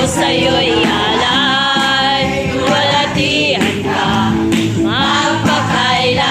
Sa'yo'y alay, walatihan ka magpakailan.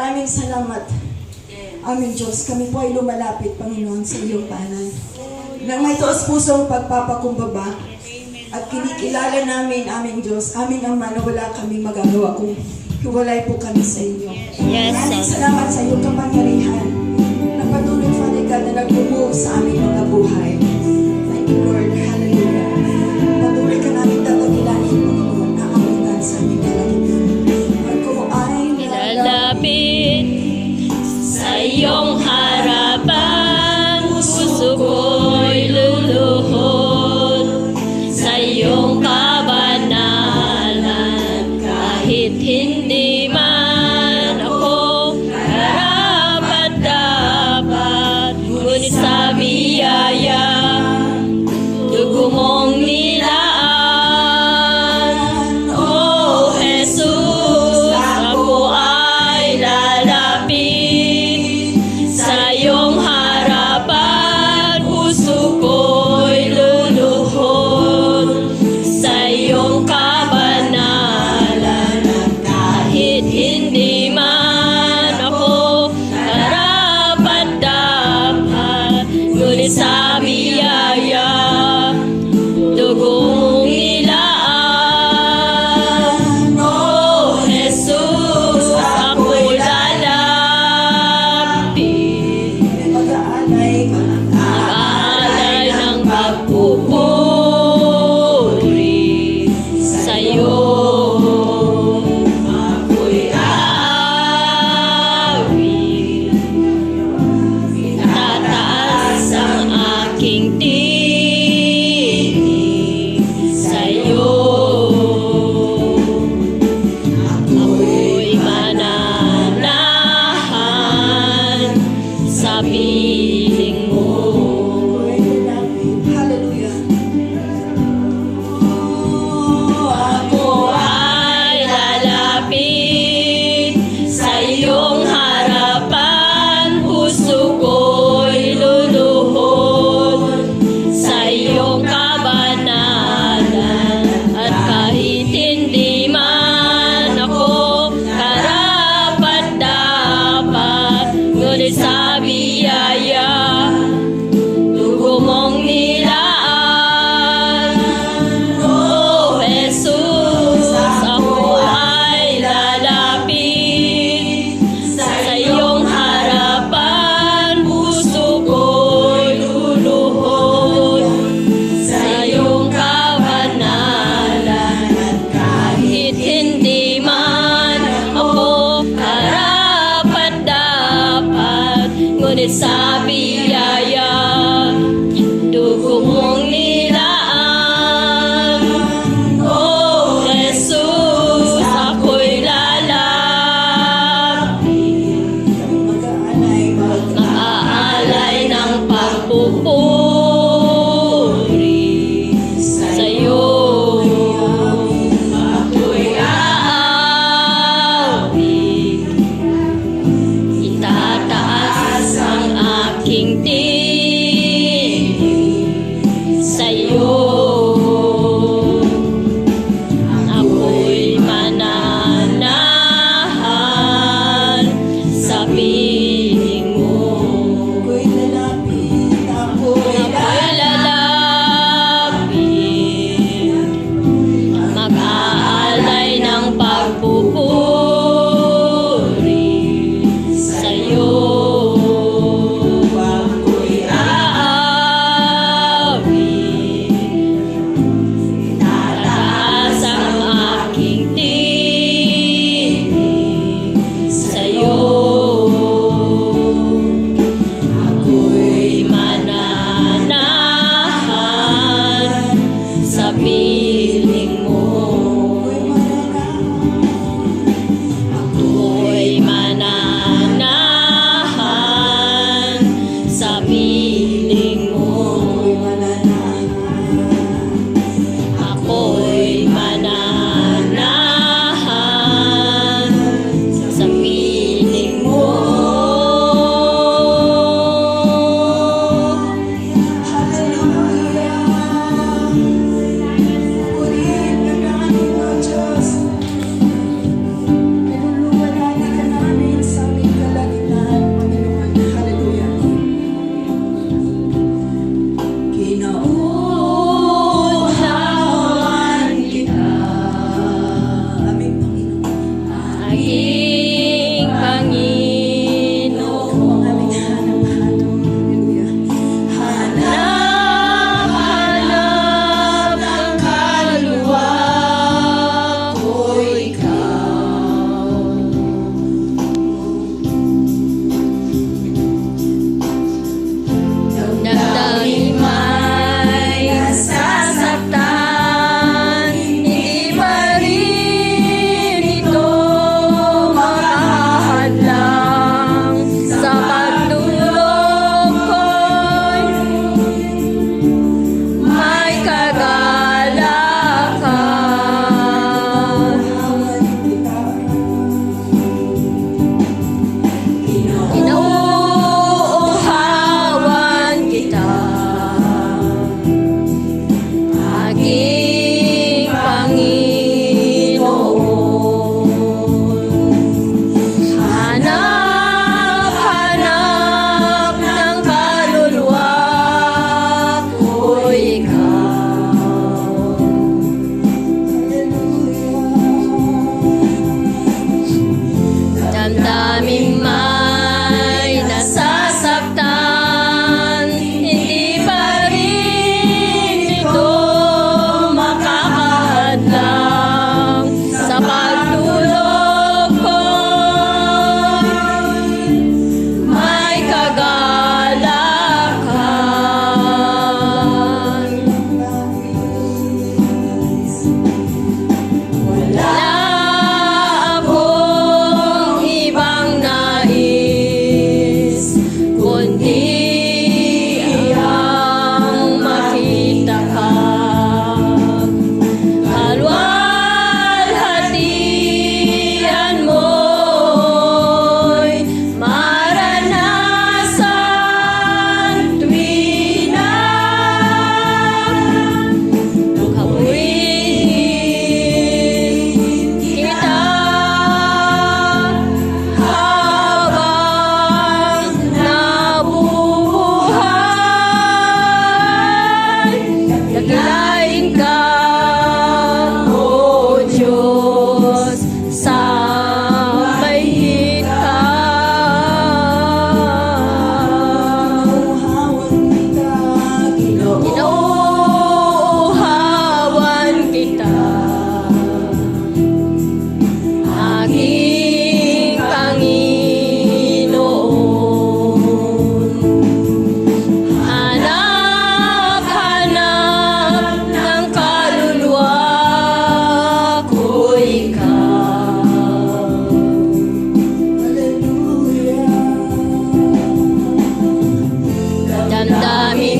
Maraming salamat. Aming Diyos, kami po ay lumalapit, Panginoon, sa iyong panan. Nang may taos pusong pagpapakumbaba at kinikilala namin, aming Diyos, aming Ama, na wala kami magagawa kung hiwalay po kami sa inyo. Maraming salamat sa iyong kapangyarihan na patuloy, Father God, na nag-move sa aming mga buhay. Thank you, Lord. Hallelujah. Patuloy ka namin tatagilanin, Panginoon, na abutan sa aming kalangitan. Ako ay Lalapit sa iyong harapan, puso ko'y luluhod sa iyong kabanalan. Kahit hindi man ako karapat-dapat, ngunit sa biyaya dugo mong nilaan, O Jesus, ako ay lalapit sa iyong harapan, puso ko'y luluhod sa iyong kabanalan. At kahit hindi man ako karapat-dapat, ngunit sa biyaya dugong nilaan, O Jesus, ako'y lalapit. mag-aalay Mag-aalay ng pagpupuri sa'yo. Ako'y aawit, itataas ang aking tinig sa'yo. Ako'y mananahan sa piling mo. Hallelujah. Ako ay lalapit sa iyong harapan, puso ko'y luluhod sa iyong kabanalan. At kahit hindi man ako karapat-dapat, ngunit sa biyaya dugo mong nilaan, O Jesus, ako ay lalapit sa iyong harapan, puso ko'y luluhod sa iyong kabanalan. At kahit hindi man ako karapat-dapat, ngunit sa biyaya dugo mong nilaan, O Jesus, ako'y lalapit. Mag-aalay Mag-aalay ng pagpupuri sa'yo. Ako'y aawit, itataas ang aking tinig sa'yo. Ako'y mananahan sa piling mo. ako'y lalapit, ako'y Ako'y lalapit, mag-aalay ng pagpupuri sa'yo. Ako'y damdamin